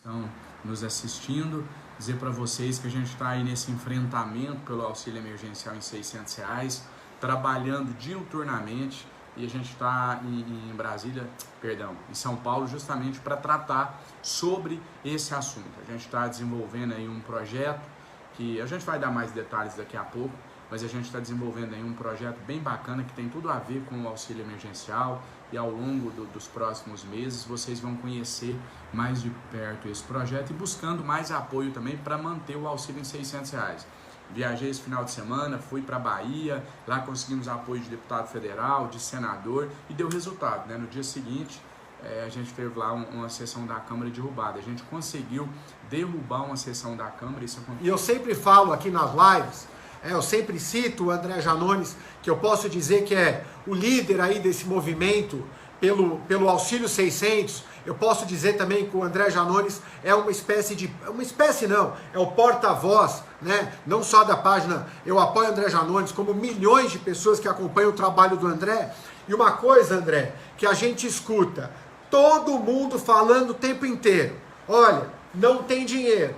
estão nos assistindo, dizer para vocês que a gente está aí nesse enfrentamento pelo auxílio emergencial em R$600, trabalhando diuturnamente, e a gente está em Brasília, em São Paulo, justamente para tratar sobre esse assunto. A gente está desenvolvendo aí um projeto, que a gente vai dar mais detalhes daqui a pouco, mas a gente está desenvolvendo aí um projeto bem bacana que tem tudo a ver com o auxílio emergencial, e ao longo dos próximos meses vocês vão conhecer mais de perto esse projeto e buscando mais apoio também para manter o auxílio em R$600. Viajei esse final de semana, fui para a Bahia, lá conseguimos apoio de deputado federal, de senador, e deu resultado, né? No dia seguinte, a gente teve lá uma sessão da Câmara derrubada. A gente conseguiu derrubar uma sessão da Câmara. E eu sempre falo aqui nas lives, eu sempre cito o André Janones, que eu posso dizer que é o líder aí desse movimento pelo auxílio 600. Eu posso dizer também que o André Janones é é o porta-voz, né? Não só da página Eu Apoio André Janones, como milhões de pessoas que acompanham o trabalho do André. E uma coisa, André, que a gente escuta, todo mundo falando o tempo inteiro, olha, não tem dinheiro.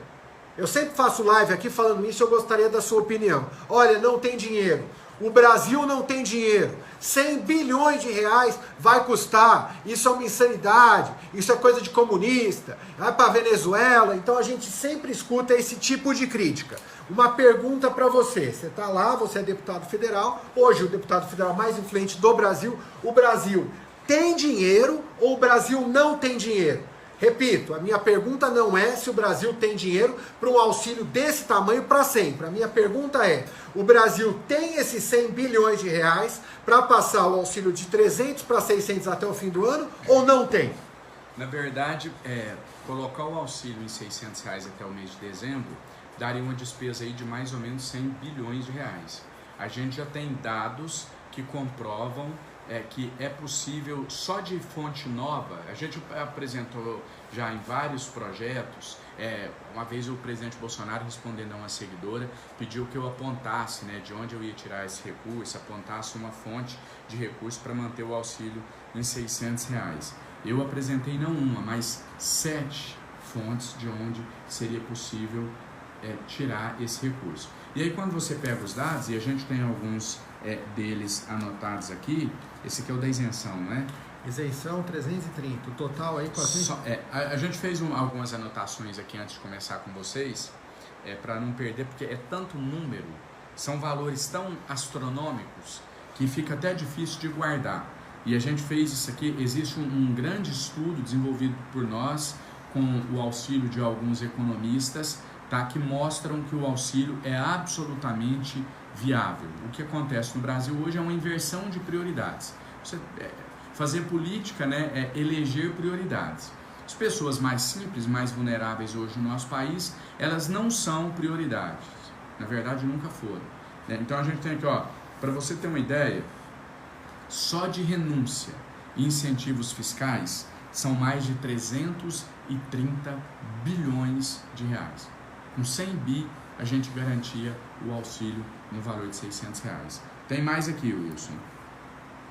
Eu sempre faço live aqui falando isso, eu gostaria da sua opinião. Olha, não tem dinheiro. O Brasil não tem dinheiro. 100 bilhões de reais vai custar. Isso é uma insanidade. Isso é coisa de comunista. Vai para a Venezuela. Então a gente sempre escuta esse tipo de crítica. Uma pergunta para você. Você está lá, você é deputado federal. Hoje o deputado federal mais influente do Brasil. O Brasil tem dinheiro ou o Brasil não tem dinheiro? Repito, a minha pergunta não é se o Brasil tem dinheiro para um auxílio desse tamanho para sempre. A minha pergunta é, o Brasil tem esses 100 bilhões de reais para passar o auxílio de 300 para 600 até o fim do ano ou não tem? Na verdade, colocar o auxílio em R$600 até o mês de dezembro daria uma despesa aí de mais ou menos 100 bilhões de reais. A gente já tem dados que comprovam que é possível só de fonte nova. A gente apresentou já em vários projetos. Uma vez o presidente Bolsonaro, respondendo a uma seguidora, pediu que eu apontasse, né, de onde eu ia tirar esse recurso, apontasse uma fonte de recurso para manter o auxílio em R$600. Eu apresentei não uma, mas 7 fontes de onde seria possível tirar esse recurso. E aí quando você pega os dados, e a gente tem alguns deles anotados aqui, esse aqui é o da isenção, né? Isenção 330, o total aí 400... A gente fez algumas anotações aqui antes de começar com vocês, para não perder, porque é tanto número, são valores tão astronômicos, que fica até difícil de guardar. E a gente fez isso aqui, existe um grande estudo desenvolvido por nós, com o auxílio de alguns economistas, tá, que mostram que o auxílio é absolutamente viável. O que acontece no Brasil hoje é uma inversão de prioridades. Fazer política, né, é eleger prioridades. As pessoas mais simples, mais vulneráveis hoje no nosso país, elas não são prioridades. Na verdade, nunca foram. Então a gente tem aqui, para você ter uma ideia, só de renúncia e incentivos fiscais são mais de 330 bilhões de reais. Com 100 bi, a gente garantia o auxílio no valor de R$600. Tem mais aqui, Wilson.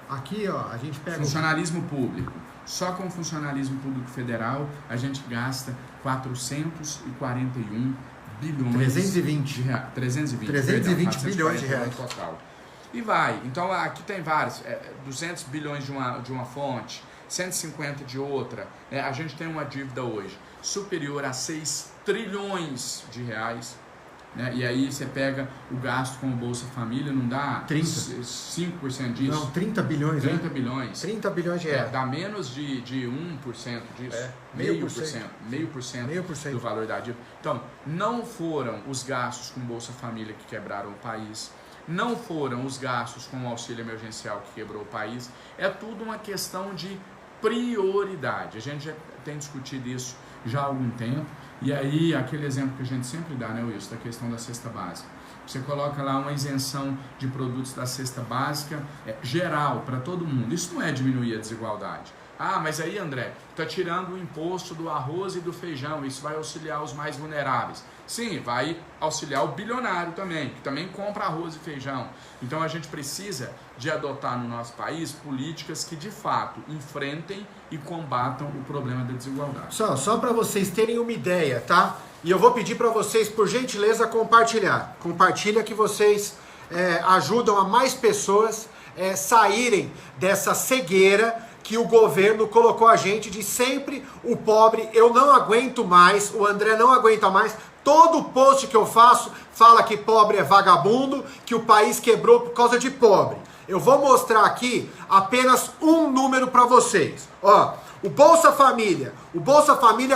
Aqui, a gente pega... Funcionalismo público. Só com o funcionalismo público federal, a gente gasta 441 bilhões... 320 bilhões de reais. Total. E vai. Então, aqui tem vários. 200 bilhões de uma fonte, 150 de outra. A gente tem uma dívida hoje superior a 6 trilhões de reais. Né? E aí você pega o gasto com o Bolsa Família, não dá 5% disso? Não, 30 bilhões. 30 bilhões. 30 bilhões de reais. Dá menos de 1% disso. Meio por cento do valor da dívida. Então, não foram os gastos com o Bolsa Família que quebraram o país. Não foram os gastos com o auxílio emergencial que quebrou o país. É tudo uma questão de prioridade. A gente já tem discutido isso já há algum tempo. E aí, aquele exemplo que a gente sempre dá, né, Wilson, da questão da cesta básica. Você coloca lá uma isenção de produtos da cesta básica geral, para todo mundo. Isso não é diminuir a desigualdade. Ah, mas aí, André, está tirando o imposto do arroz e do feijão, isso vai auxiliar os mais vulneráveis. Sim, vai auxiliar o bilionário também, que também compra arroz e feijão. Então a gente precisa de adotar no nosso país políticas que de fato enfrentem e combatam o problema da desigualdade. Só para vocês terem uma ideia, tá? E eu vou pedir para vocês, por gentileza, compartilhar. Compartilha que vocês ajudam a mais pessoas saírem dessa cegueira que o governo colocou a gente de sempre o pobre, eu não aguento mais, o André não aguenta mais. Todo post que eu faço fala que pobre é vagabundo, que o país quebrou por causa de pobre. Eu vou mostrar aqui apenas um número para vocês. Ó, o Bolsa Família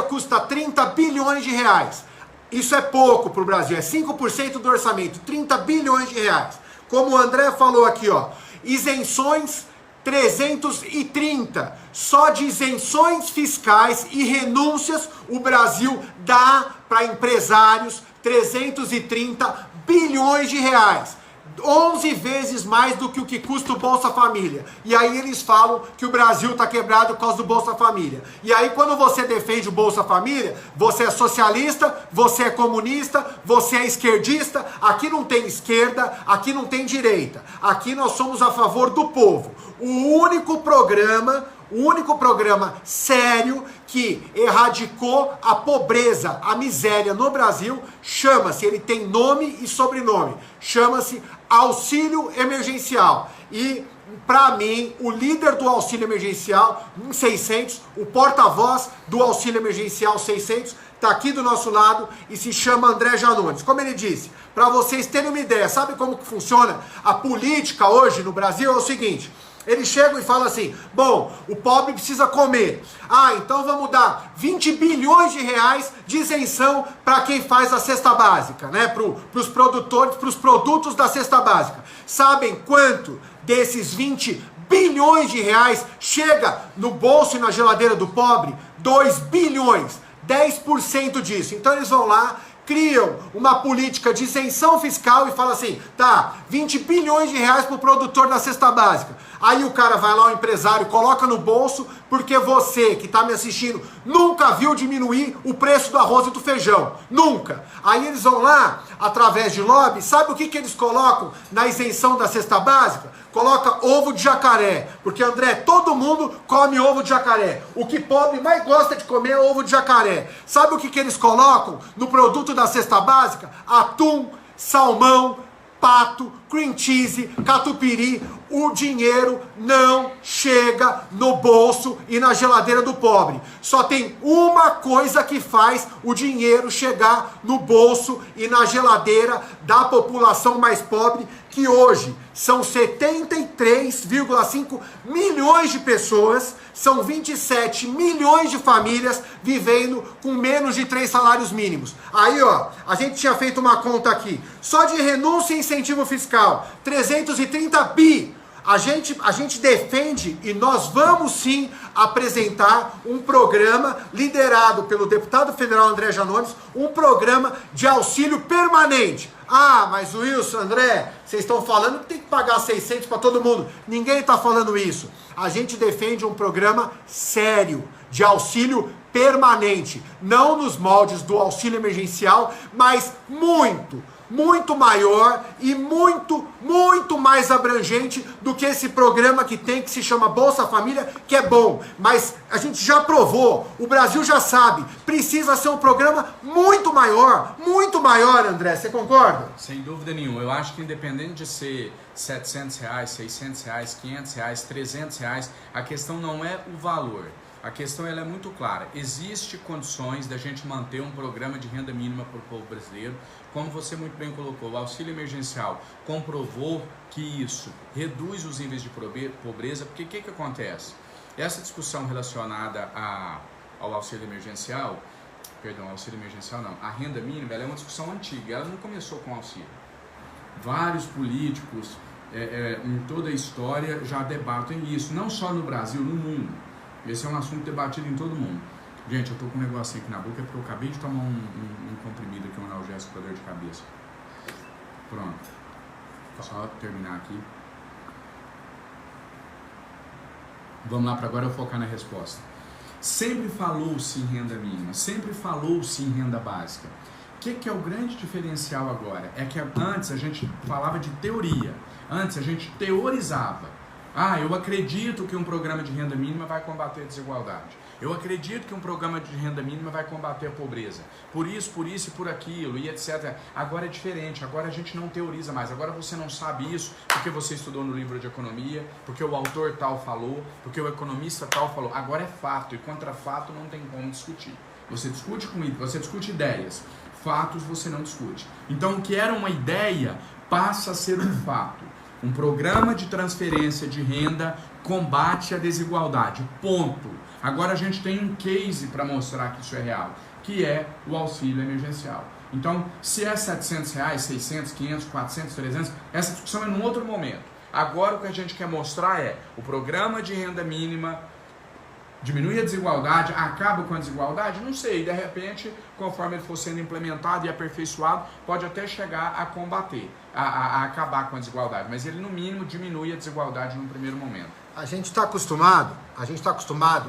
custa 30 bilhões de reais. Isso é pouco para o Brasil, é 5% do orçamento, 30 bilhões de reais. Como o André falou aqui, ó, isenções 330, só de isenções fiscais e renúncias o Brasil dá para empresários 330 bilhões de reais. 11 vezes mais do que o que custa o Bolsa Família. E aí eles falam que o Brasil está quebrado por causa do Bolsa Família. E aí quando você defende o Bolsa Família, você é socialista, você é comunista, você é esquerdista. Aqui não tem esquerda, aqui não tem direita. Aqui nós somos a favor do povo. O único programa sério que erradicou a pobreza, a miséria no Brasil, chama-se, ele tem nome e sobrenome, chama-se Auxílio Emergencial. E, para mim, o líder do Auxílio Emergencial 600, o porta-voz do Auxílio Emergencial 600, está aqui do nosso lado e se chama André Janones. Como ele disse, para vocês terem uma ideia, sabe como que funciona a política hoje no Brasil? É o seguinte... Eles chegam e falam assim, bom, o pobre precisa comer. Ah, então vamos dar 20 bilhões de reais de isenção para quem faz a cesta básica, né? Para os produtores, para os produtos da cesta básica. Sabem quanto desses 20 bilhões de reais chega no bolso e na geladeira do pobre? 2 bilhões, 10% disso. Então eles vão lá, criam uma política de isenção fiscal e falam assim, tá, 20 bilhões de reais para o produtor da cesta básica. Aí o cara vai lá, o empresário, coloca no bolso, porque você que está me assistindo nunca viu diminuir o preço do arroz e do feijão. Nunca. Aí eles vão lá, através de lobby, sabe o que eles colocam na isenção da cesta básica? Coloca ovo de jacaré. Porque, André, todo mundo come ovo de jacaré. O que pobre mais gosta de comer é ovo de jacaré. Sabe o que eles colocam no produto da cesta básica? Atum, salmão, pato, cream cheese, catupiry. O dinheiro não chega no bolso e na geladeira do pobre. Só tem uma coisa que faz o dinheiro chegar no bolso e na geladeira da população mais pobre, que hoje são 73,5 milhões de pessoas, são 27 milhões de famílias vivendo com menos de 3 salários mínimos. Aí, ó, a gente tinha feito uma conta aqui, só de renúncia e incentivo fiscal, 330 bi. A gente defende e nós vamos sim apresentar um programa liderado pelo deputado federal André Janones, um programa de auxílio permanente. Ah, mas Wilson, André, vocês estão falando que tem que pagar 600 para todo mundo. Ninguém está falando isso. A gente defende um programa sério de auxílio permanente, não nos moldes do auxílio emergencial, mas muito maior e muito mais abrangente do que esse programa que tem, que se chama Bolsa Família, que é bom, mas a gente já provou, o Brasil já sabe, precisa ser um programa muito maior, André, você concorda? Sem dúvida nenhuma, eu acho que independente de ser 700 reais, 600 reais, 500 reais, 300 reais, a questão não é o valor. A questão ela é muito clara. Existem condições da gente manter um programa de renda mínima para o povo brasileiro. Como você muito bem colocou, o auxílio emergencial comprovou que isso reduz os níveis de pobreza, porque o que acontece? Essa discussão relacionada ao auxílio emergencial, a renda mínima, ela é uma discussão antiga, ela não começou com auxílio. Vários políticos em toda a história já debatem isso, não só no Brasil, no mundo. Esse é um assunto debatido em todo mundo. Gente, eu tô com um negocinho aqui na boca porque eu acabei de tomar um comprimido aqui, um analgésico para dor de cabeça. Pronto. Só terminar aqui. Vamos lá para agora eu focar na resposta. Sempre falou-se em renda mínima, sempre falou-se em renda básica. O que é o grande diferencial agora? É que antes a gente falava de teoria, antes a gente teorizava. Eu acredito que um programa de renda mínima vai combater a desigualdade. Eu acredito que um programa de renda mínima vai combater a pobreza. Por isso e por aquilo, e etc. Agora é diferente, agora a gente não teoriza mais. Agora você não sabe isso porque você estudou no livro de economia, porque o autor tal falou, porque o economista tal falou. Agora é fato, e contra fato não tem como discutir. Você discute com isso, você discute ideias. Fatos você não discute. Então o que era uma ideia passa a ser um fato. Um programa de transferência de renda combate a desigualdade. Ponto. Agora a gente tem um case para mostrar que isso é real, que é o auxílio emergencial. Então, se é R$700, 600, 500, 400, 300, essa discussão é num outro momento. Agora o que a gente quer mostrar é o programa de renda mínima diminui a desigualdade, acaba com a desigualdade? Não sei, de repente, conforme ele for sendo implementado e aperfeiçoado, pode até chegar a combater, a acabar com a desigualdade, mas ele no mínimo diminui a desigualdade num primeiro momento. A gente está acostumado,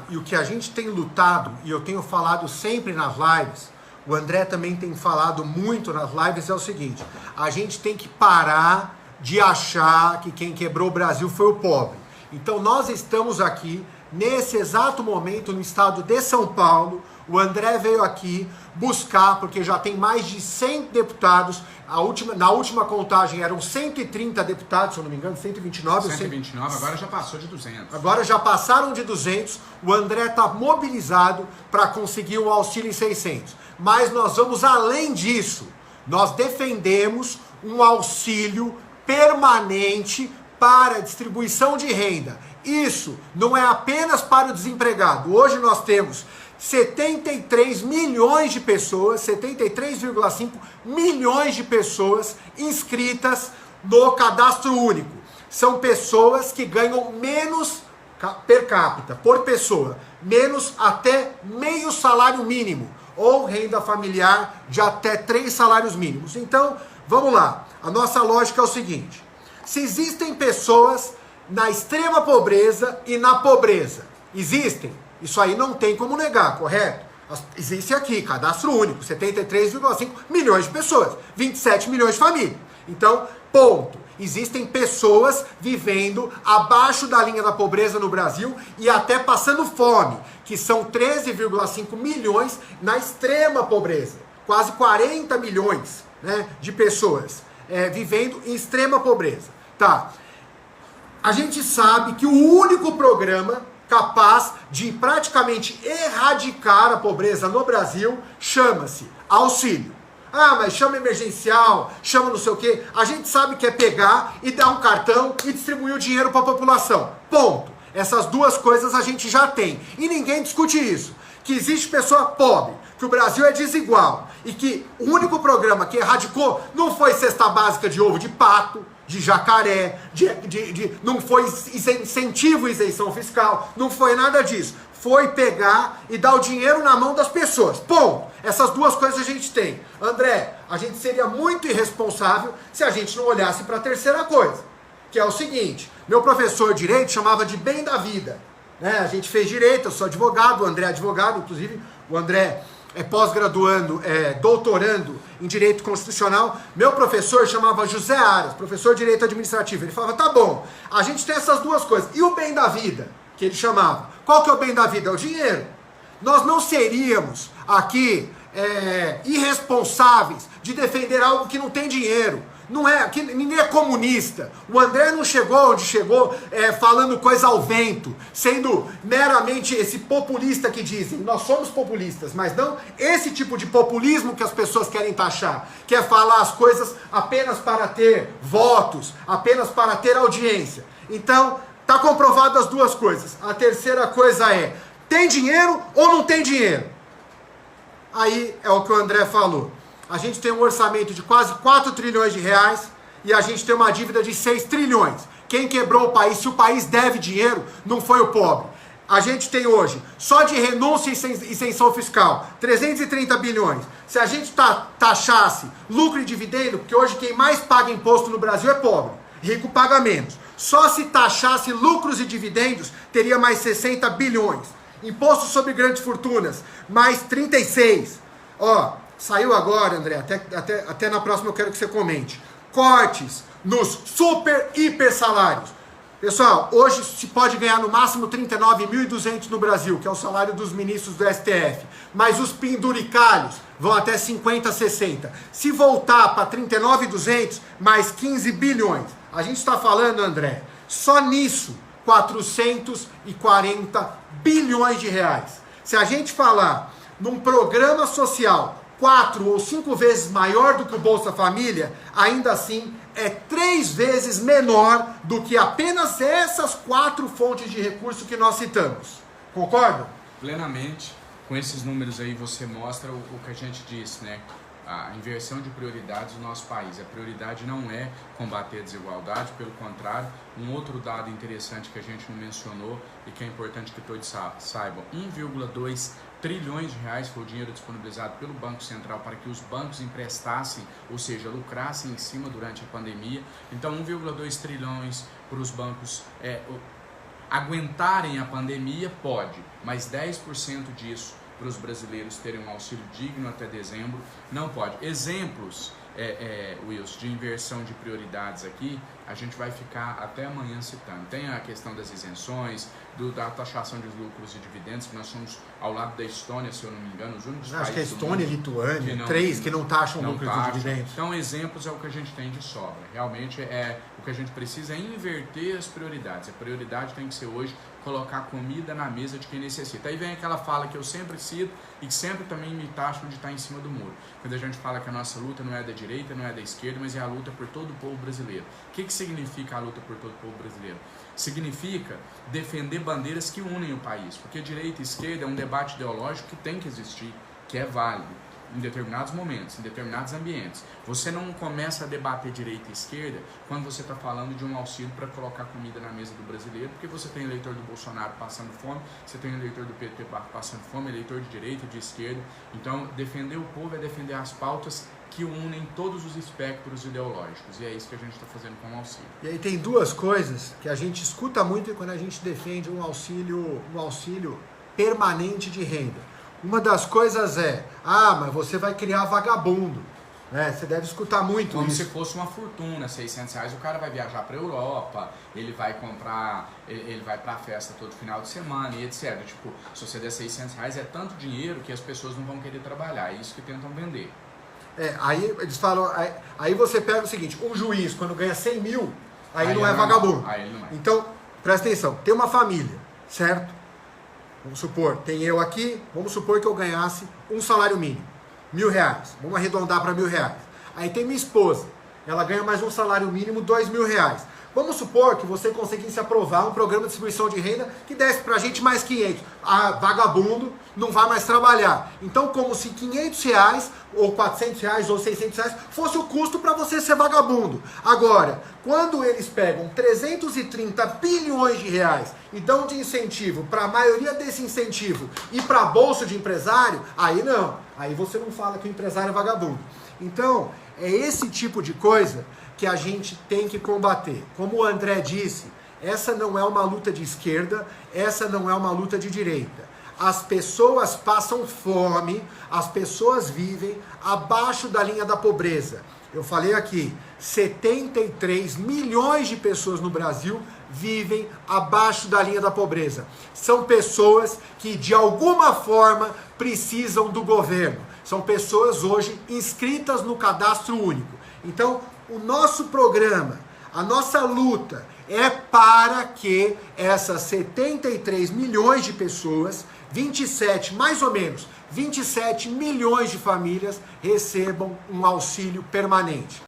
e o que a gente tem lutado, e eu tenho falado sempre nas lives, o André também tem falado muito nas lives, é o seguinte: a gente tem que parar de achar que quem quebrou o Brasil foi o pobre. Então nós estamos aqui, nesse exato momento, no estado de São Paulo. O André veio aqui buscar, porque já tem mais de 100 deputados, na última contagem eram 130 deputados, se eu não me engano, 129. 129, agora já passou de 200. Agora já passaram de 200, o André está mobilizado para conseguir um auxílio em 600. Mas nós vamos além disso, nós defendemos um auxílio permanente para distribuição de renda. Isso não é apenas para o desempregado. Hoje nós temos 73 milhões de pessoas, 73,5 milhões de pessoas inscritas no cadastro único. São pessoas que ganham menos per capita, por pessoa, menos até meio salário mínimo, ou renda familiar de até 3 salários mínimos. Então, vamos lá. A nossa lógica é o seguinte: se existem pessoas na extrema pobreza e na pobreza, existem, isso aí não tem como negar, correto? Existe aqui, cadastro único, 73,5 milhões de pessoas, 27 milhões de famílias. Então, ponto. Existem pessoas vivendo abaixo da linha da pobreza no Brasil e até passando fome, que são 13,5 milhões na extrema pobreza. Quase 40 milhões, né, de pessoas vivendo em extrema pobreza. Tá. A gente sabe que o único programa capaz de praticamente erradicar a pobreza no Brasil chama-se auxílio. Mas chama emergencial, chama não sei o quê. A gente sabe que é pegar e dar um cartão e distribuir o dinheiro para a população. Ponto. Essas duas coisas a gente já tem. E ninguém discute isso. Que existe pessoa pobre, que o Brasil é desigual e que o único programa que erradicou não foi cesta básica de ovo de pato, de jacaré, não foi incentivo e isenção fiscal, não foi nada disso. Foi pegar e dar o dinheiro na mão das pessoas. Ponto. Essas duas coisas a gente tem. André, a gente seria muito irresponsável se a gente não olhasse para a terceira coisa, que é o seguinte: meu professor de direito chamava de bem da vida. A gente fez direito, eu sou advogado, o André é advogado, inclusive o André é pós-graduando, doutorando em Direito Constitucional. Meu professor chamava José Aras, professor de Direito Administrativo. Ele falava: tá bom, a gente tem essas duas coisas. E o bem da vida, que ele chamava? Qual que é o bem da vida? É o dinheiro. Nós não seríamos aqui irresponsáveis de defender algo que não tem dinheiro. Não é, que ninguém é comunista. O André não chegou onde chegou falando coisa ao vento, sendo meramente esse populista que dizem. Nós somos populistas, mas não esse tipo de populismo que as pessoas querem taxar, que é falar as coisas apenas para ter votos, apenas para ter audiência. Então, tá comprovado as duas coisas. A terceira coisa é: tem dinheiro ou não tem dinheiro? Aí é o que o André falou. A gente tem um orçamento de quase 4 trilhões de reais e a gente tem uma dívida de 6 trilhões. Quem quebrou o país, se o país deve dinheiro, não foi o pobre. A gente tem hoje, só de renúncia e isenção fiscal, 330 bilhões. Se a gente taxasse lucro e dividendo, porque hoje quem mais paga imposto no Brasil é pobre, rico paga menos. Só se taxasse lucros e dividendos, teria mais 60 bilhões. Imposto sobre grandes fortunas, mais 36. Ó, saiu agora, André, até na próxima eu quero que você comente. Cortes nos super, hiper salários. Pessoal, hoje se pode ganhar no máximo 39.200 no Brasil, que é o salário dos ministros do STF. Mas os penduricalhos vão até 50, 60. Se voltar para 39.200, mais 15 bilhões. A gente está falando, André, só nisso, 440 bilhões de reais. Se a gente falar num programa social 4 ou 5 vezes maior do que o Bolsa Família, ainda assim é 3 vezes menor do que apenas essas 4 fontes de recurso que nós citamos. Concorda? Plenamente. Com esses números aí você mostra o que a gente disse, né? A inversão de prioridades do nosso país. A prioridade não é combater a desigualdade, pelo contrário, um outro dado interessante que a gente não mencionou e que é importante que todos saibam, 1,2 trilhões de reais foi o dinheiro disponibilizado pelo Banco Central para que os bancos emprestassem, ou seja, lucrassem em cima durante a pandemia. Então 1,2 trilhões para os bancos aguentarem a pandemia, pode, mas 10% disso para os brasileiros terem um auxílio digno até dezembro, não pode. Exemplos, Wilson, de inversão de prioridades aqui, a gente vai ficar até amanhã citando. Tem a questão das isenções, da taxação de lucros e dividendos, que nós somos, ao lado da Estônia, se eu não me engano, os únicos países. Acho que a Estônia e Lituânia, 3 que não taxam lucros e dividendos. Então, exemplos é o que a gente tem de sobra. Realmente, o que a gente precisa é inverter as prioridades. A prioridade tem que ser hoje colocar comida na mesa de quem necessita. Aí vem aquela fala que eu sempre cito e que sempre também me taxam de estar em cima do muro. Quando a gente fala que a nossa luta não é da direita, não é da esquerda, mas é a luta por todo o povo brasileiro. O que significa a luta por todo o povo brasileiro? Significa defender bandeiras que unem o país, porque direita e esquerda é um debate ideológico que tem que existir, que é válido em determinados momentos, em determinados ambientes. Você não começa a debater direita e esquerda quando você está falando de um auxílio para colocar comida na mesa do brasileiro, porque você tem eleitor do Bolsonaro passando fome, você tem eleitor do PT passando fome, eleitor de direita e de esquerda. Então, defender o povo é defender as pautas que unem todos os espectros ideológicos, e é isso que a gente está fazendo com o auxílio. E aí tem duas coisas que a gente escuta muito quando a gente defende um auxílio permanente de renda. Uma das coisas mas você vai criar vagabundo, né? Você deve escutar muito como isso. Se fosse uma fortuna, 600 reais, o cara vai viajar para a Europa, ele vai comprar, ele vai para a festa todo final de semana e etc. Tipo, se você der 600 reais é tanto dinheiro que as pessoas não vão querer trabalhar, é isso que tentam vender. Aí eles falam, aí você pega o seguinte, um juiz quando ganha 100 mil, aí não é vagabundo. Aí não é. Então, presta atenção, tem uma família, certo? Vamos supor, tem eu aqui, vamos supor que eu ganhasse um salário mínimo, R$1.000, vamos arredondar para R$1.000. Aí tem minha esposa, ela ganha mais um salário mínimo, R$2.000. Vamos supor que você conseguisse aprovar um programa de distribuição de renda que desse pra gente mais 500. Vagabundo não vai mais trabalhar. Então, como se R$500 ou R$400 ou R$600 fosse o custo para você ser vagabundo. Agora, quando eles pegam 330 bilhões de reais e dão de incentivo para a maioria desse incentivo e para bolsa de empresário, aí não. Aí você não fala que o empresário é vagabundo. Então, é esse tipo de coisa que a gente tem que combater. Como o André disse, essa não é uma luta de esquerda, essa não é uma luta de direita. As pessoas passam fome, as pessoas vivem abaixo da linha da pobreza. Eu falei aqui, 73 milhões de pessoas no Brasil vivem abaixo da linha da pobreza. São pessoas que de alguma forma precisam do governo. São pessoas hoje inscritas no cadastro único. Então, o nosso programa, a nossa luta é para que essas 73 milhões de pessoas, mais ou menos 27 milhões de famílias recebam um auxílio permanente.